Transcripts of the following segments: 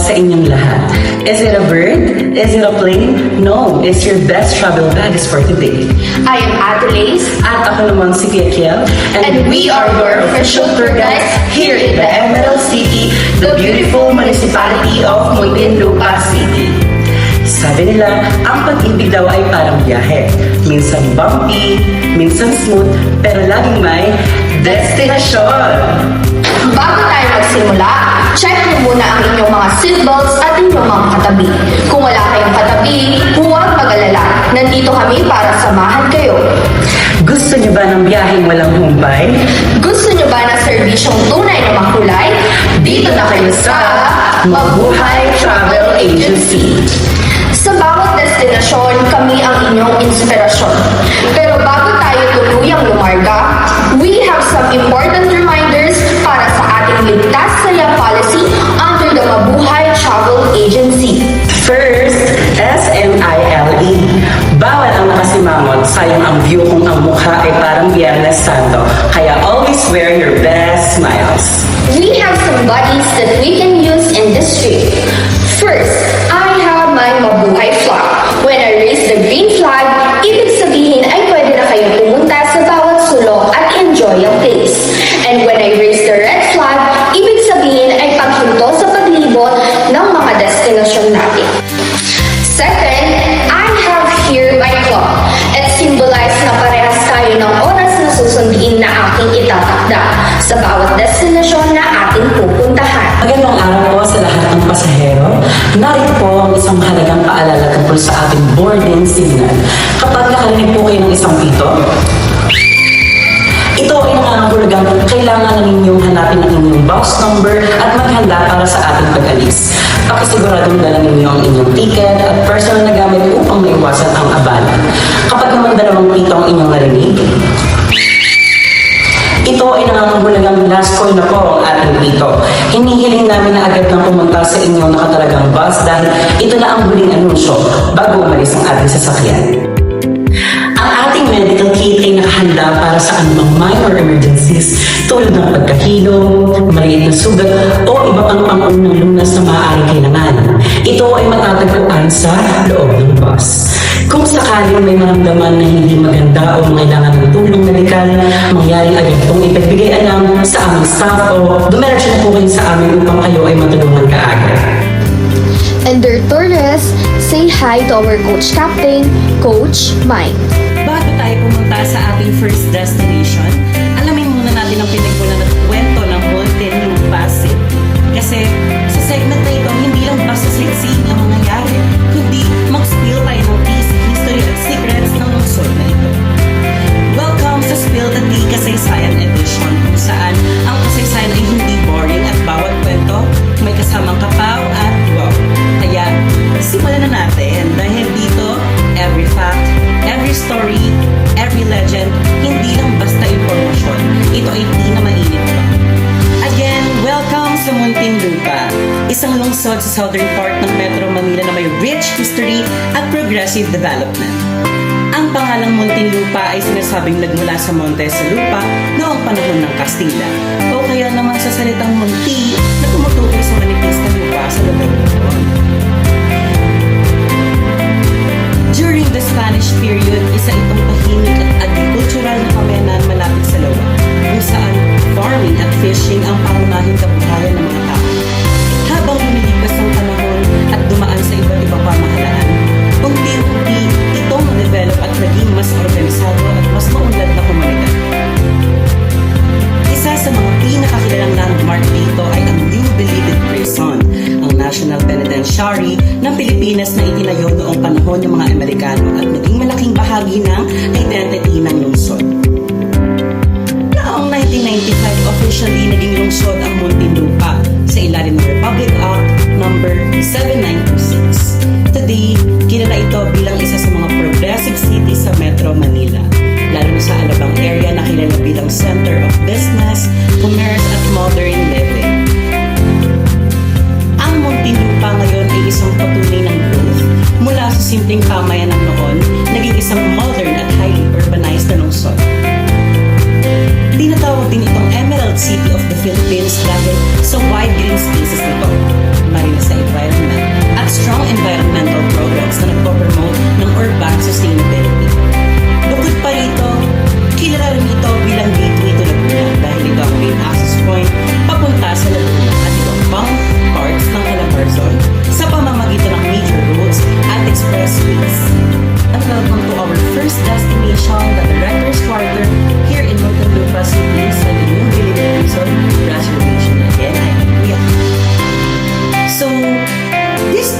sa inyong lahat. Is it a bird? Is it a plane? No, it's your best travel bags for today. I am Adelaise, At ako naman si Kiel, and we are your official tour guides here in the Emerald City, the beautiful municipality of Muntinlupa City. Sabi nila, ang pag-ibig daw ay parang biyahe. Minsan bumpy, minsan smooth, pero laging may destinasyon. Bago tayo magsimula, check mo muna ang inyong mga seatbelts at inyong mga katabi. Kung wala kayong katabi, huwag mag-alala. Nandito kami para samahan kayo. Gusto niyo ba ng biyaheng walang humpay? Gusto nyo ba ng serbisyong tunay na makulay? Dito na kayo sa Mabuhay Travel Agency. Sa bawat destinasyon, kami ang inyong inspirasyon. Pero bago tayo tuluyang lumarga, we have some important reminders para sa ating ligtas saya policy under the Mabuhay Travel Agency. First, SMILE. Bawal ang nakasimangot, sayang ang view kung ang mukha ay parang Biyernes Santo. Kaya always wear your best smiles. We have some buddies that we can use in this trip. First, I have my Mabuhay flag. When I raise the green flag, ibig sabihin ay pwede na kayong pumunta sa bawat sulok at enjoy ang place. And when I raise the red flag, ibig sabihin ay paghinto sa paglibot ng mga destinasyon natin. Second, I have here my clock. It symbolizes na parehas tayo ng oras na susundin na aking itatakda sa bawat destinasyon na ating pupuntahan. Magandang araw po sa lahat ng pasahero. Narito po ang isang mahalagang paalala tungkol sa ating boarding signal. Kapag nakarinig po kayo ng isang pito, ito ay nangangahulugang kailangan na ninyong hanapin ang inyong box number at maghanda para sa ating pag-alis. Pakisiguradong dala ninyo ang inyong ticket at personal na gamit upang maiwasan ang abala. Kapag naman dalawang pito ang inyong narinig, ito ay nangangahulugang last call na po ang ating pito. Hinihiling namin na agad nang pumunta sa inyong nakatalagang bus dahil ito na ang huling anunsyo bago umalis ang ating sasakyan. Ang ating medical kit ay nakahanda para sa anumang minor emergencies tulad ng pagkahilo, maliit na sugat o iba pang pangunang lunas na maaaring kailangan. Ito ay matatagpuan sa loob ng bus. Kung sakaling may maramdaman na hindi maganda o kailangan ng tulong medikal, mangyari agad itong ipagbigay alam sa aming staff o dumiretso na po kayo sa amin upang kayo ay matulungan kaagad. And their tourists, say hi to our coach captain, Coach Mike. Bago tayo pumunta sa ating first destination, alamin muna natin ang pinagmulan at kwento ng Muntinlupa City. Kasi sa segment na ito, hindi lang basta sightseeing ang mangyayari, kundi mag-spill tayo ng tea, history at secrets ng lungsod na ito. Welcome sa Spill the Tea Kasaysayan Edition, kung saan ang kasaysayan ay hindi boring at bawat kwento may kasamang kapaw at wow. Kaya simulan na natin dahil dito, every fact, every story, every legend, hindi lang basta impormasyon. Ito ay di na mainit pa. Again, welcome sa Muntinlupa, isang lungsod sa southern part ng Metro Manila na may rich history at progressive development. Ang pangalang Muntinlupa ay sinasabing nagmula sa Monte sa Lupa noong panahon ng Kastila, o kaya naman sa salitang Munti na tumutukoy sa manipis na lupa sa lugar nito. During the Spanish period, isa itong tahimik at agricultural na pamayanan malapit sa lawa, kung saan farming at fishing ang pangunahing kabuhayan ng mga tao. Habang lumilipas ang panahon at dumaan sa iba't ibang pamahalaan, unti-unti itong na-develop at naging mas organisado at mas maunlad na komunidad. Isa sa mga pinakakilalang landmark dito ay ang New Bilibid Prison, ang National Penitentiary ng Pilipinas na itinayo noong panahon ng mga Amerikano at naging malaking bahagi ng identity ng lungsod. Noong 1995, officially naging lungsod ang Muntinlupa sa ilalim ng Republic Act No. 7926. Today, kilala ito bilang isa sa mga progressive cities sa Metro Manila, lalo na sa Alabang area na kilala bilang center of business, commerce at modern living. Ang Muntinlupa ngayon ay isang patuloy ng growth. Mula sa simpleng pamayanan noon, naging isang modern at highly urbanized na lungsod. Tinatawag din itong Emerald City of the Philippines dahil sa wide green spaces nito. Marami sa iba.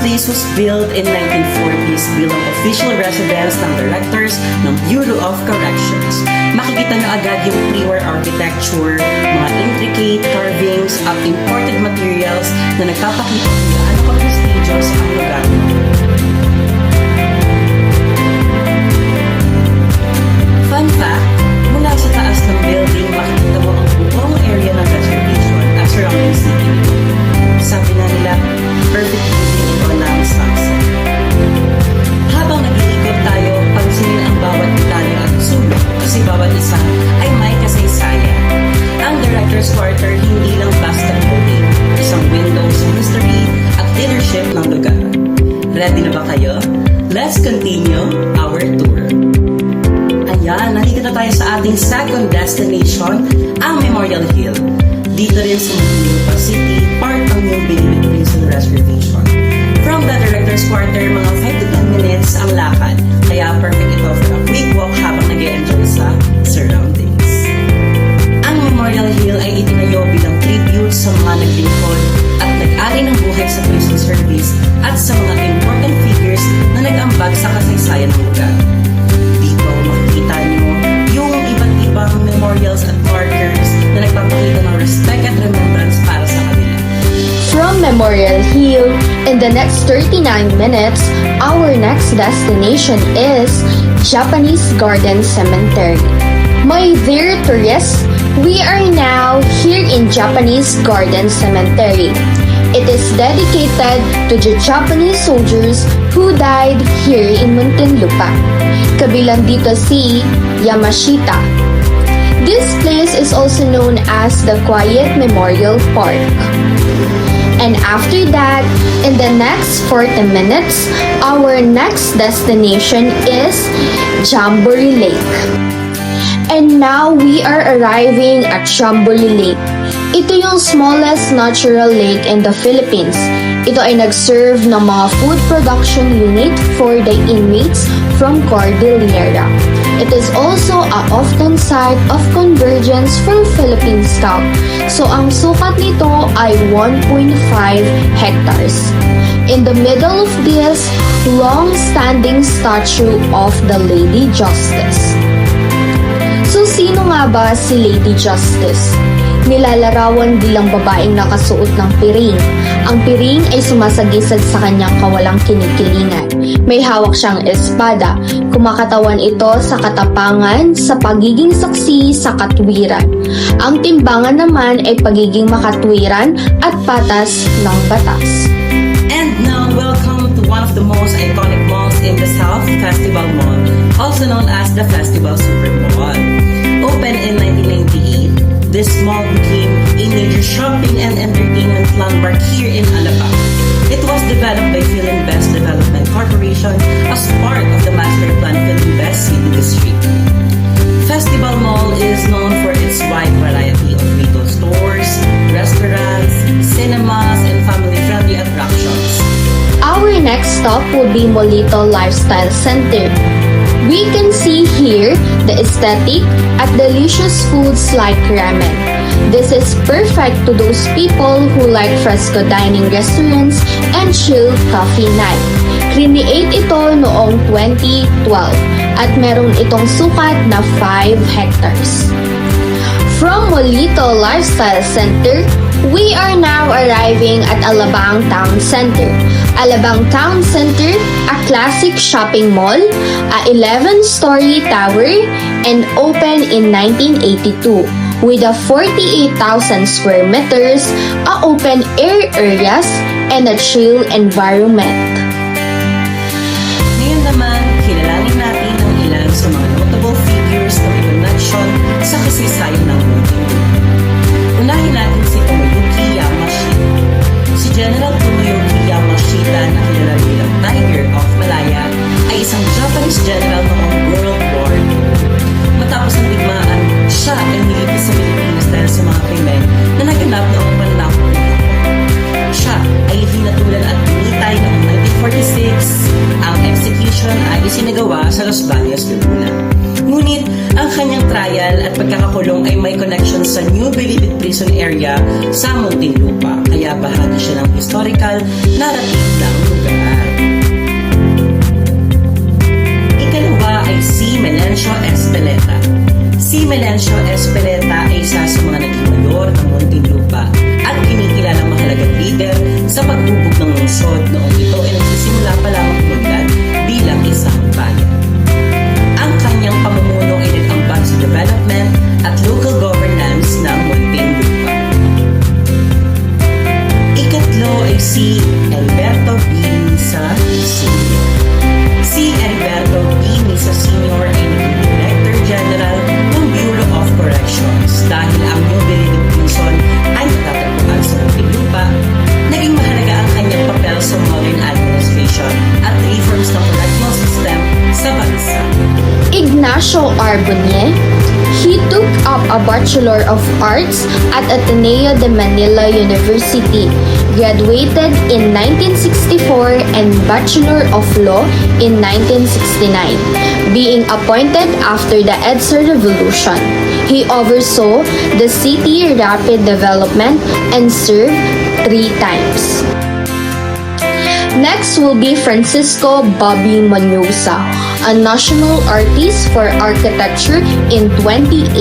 place was built in 1940s bilang official residence ng directors ng Bureau of Corrections. Makikita nyo agad yung pre-war architecture, mga intricate carvings at imported materials na nagpapakita kung gaano ka-prestigious ang lugar. Fun fact, mula sa taas ng building, makikita mo ang buong area ng reservation at surrounding city. Sabi na nila, perfect viewing ito ng sunset. Habang nag-iikot tayo, pansinin ang bawat detalye at sulok kasi bawat isa ay may kasaysayan. Ang director's quarter hindi lang basta building, isang window sa history at leadership ng lugar. Ready na ba kayo? Let's continue our tour. Ayan, nandito na tayo sa ating second destination, ang Memorial Hill. Dito rin sa Muntinlupa City, part ng yung Bilibid Prison Reservation. From the director's quarter, mga 5 to 10 minutes ang lakad. Kaya perfect ito for a quick walk habang nag-e-enjoy sa surroundings. Ang Memorial Hill ay itinayo bilang tribute sa mga naglingkod at nag-ari ng buhay sa prison service at sa mga important figures na nag-ambag sa kasaysayan ng lugar. Dito makikita nyo yung iba't ibang memorials at markers na nagpapakita ng respect at remembrance para sa kanila. From Memorial Hill, in the next 39 minutes, our next destination is Japanese Garden Cemetery. My dear tourists, we are now here in Japanese Garden Cemetery. It is dedicated to the Japanese soldiers who died here in Muntinlupa. Kabilang dito si Yamashita. This place is also known as the Quiet Memorial Park. And after that, in the next 40 minutes, our next destination is Jamboree Lake. And now we are arriving at Jamboree Lake. Ito yung smallest natural lake in the Philippines. Ito ay nag-serve ng mga food production unit for the inmates from Cordillera. It is also a often site of convergence from Philippine Scout. So ang sukat nito ay 1.5 hectares. In the middle of this, long-standing statue of the Lady Justice. So sino nga ba si Lady Justice? Nilalarawan bilang babaeng nakasuot ng piring. Ang piring ay sumasagisag sa kanyang kawalang kinikilingan. May hawak siyang espada. Kumakatawan ito sa katapangan, sa pagiging saksi sa katwiran. Ang timbangan naman ay pagiging makatwiran at patas ng batas. And now, welcome to one of the most iconic malls in the South, Festival Mall, also known as the Festival Super Mall. Open in 1998, this mall became a major shopping and entertainment landmark here in Alabang. It was developed by Philinvest Development Corporation as part of the Master Plan Philinvest City District. Festival Mall is known for its wide variety of retail stores, restaurants, cinemas, and family-friendly attractions. Our next stop will be Molito Lifestyle Center. We can see here the aesthetic at delicious foods like ramen. This is perfect to those people who like fresco dining restaurants and chill coffee night. Create ito noong 2012 at meron itong sukat na 5 hectares. From Molito Lifestyle Center, we are now arriving at Alabang Town Center. Alabang Town Center, a classic shopping mall, a 11-story tower, and opened in 1982 with a 48,000 square meters, a open-air areas, and a chill environment. Ngayon naman, kilalanin natin ang ilan sa mga notable figures na may connection sa kasaysayan ng Muntinlupa. Unahin natin si Tomoyuki Yamashita. Si General Tomoyuki Yamashita na kilala bilang Tiger of Malaya ay isang Japanese general noong World War II. Matapos ang digmaan, siya ay nilipis sa Pilipinas dahil sa mga krimen na naganap noong panahon ng Hapon. Siya ay hinatulan at binitay noong 1946. Ang execution ay isinagawa sa Los Baños, Laguna. Ngunit, ang kanyang trial at pagkakakulong ay may connection sa New Bilibid Prison Area sa Muntinlupa, kaya bahagi siya ng historical narrative ng lugar. Melencio Espeleta. Si Melencio Espeleta ay isa sa mga naging mayor ng Muntinlupa at kinikilalang mahalagang leader sa paghubog ng lungsod noong ito ay nagsisimula pa lamang umunlad bilang isang bayan. Ang kanyang pamumuno ay nag-ambag sa development at local governance ng Muntinlupa. Ikatlo ay si Alberto B. Misa Sr. Si Alberto B. Misa Sr. ay naging Director General ng Bureau of Corrections dahil ang New Bilibid Prison ay natatagpuan sa Muntinlupa. Naging mahalaga ang kanyang papel sa modern administration at reforms ng correctional system sa bansa. Ignacio Arbonye. He took up a Bachelor of Arts at Ateneo de Manila University, graduated in 1964 and Bachelor of Law in 1969, being appointed after the EDSA Revolution. He oversaw the city rapid development and served 3 times. Next will be Francisco Bobby Manyosa, a national artist for architecture in 2018.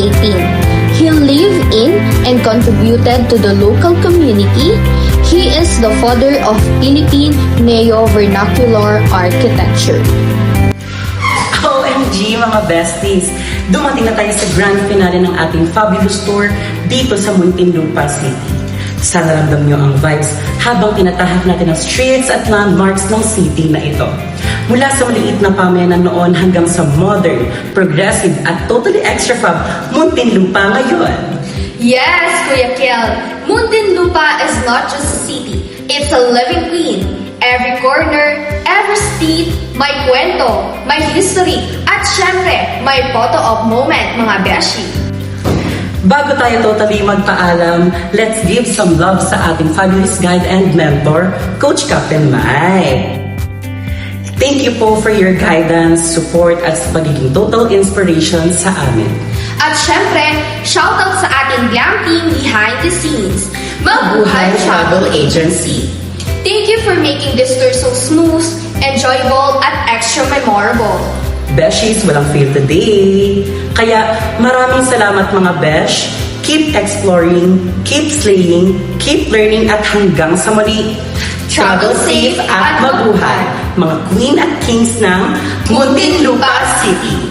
He lived in and contributed to the local community. He is the father of Philippine neo-vernacular architecture. OMG mga besties! Dumating na tayo sa grand finale ng ating fabulous tour dito sa Muntinlupa City. Sana ramdam nyo ang vibes habang tinatahak natin ang streets at landmarks ng city na ito. Mula sa maliit na pamayanan noon hanggang sa modern, progressive at totally extra fab Muntinlupa ngayon. Yes, Kuya Kiel. Muntinlupa is not just a city. It's a living queen. Every corner, every street, may kwento, may history, at syempre, may photo op moment, mga beshi. Bago tayo totally magpaalam, let's give some love sa ating fabulous guide and mentor, Coach Captain Mike. Thank you po for your guidance, support at sa pagiging total inspiration sa amin. At syempre, shoutout sa ating glam team behind the scenes, Mabuhay Travel Agency. Thank you for making this tour so smooth, enjoyable, at extra memorable. Beshies, walang fail today. Kaya maraming salamat mga Besh. Keep exploring, keep slaying, keep learning at hanggang sa muli. Travel safe at mabuhay, mga queen at kings ng Muntinlupa City.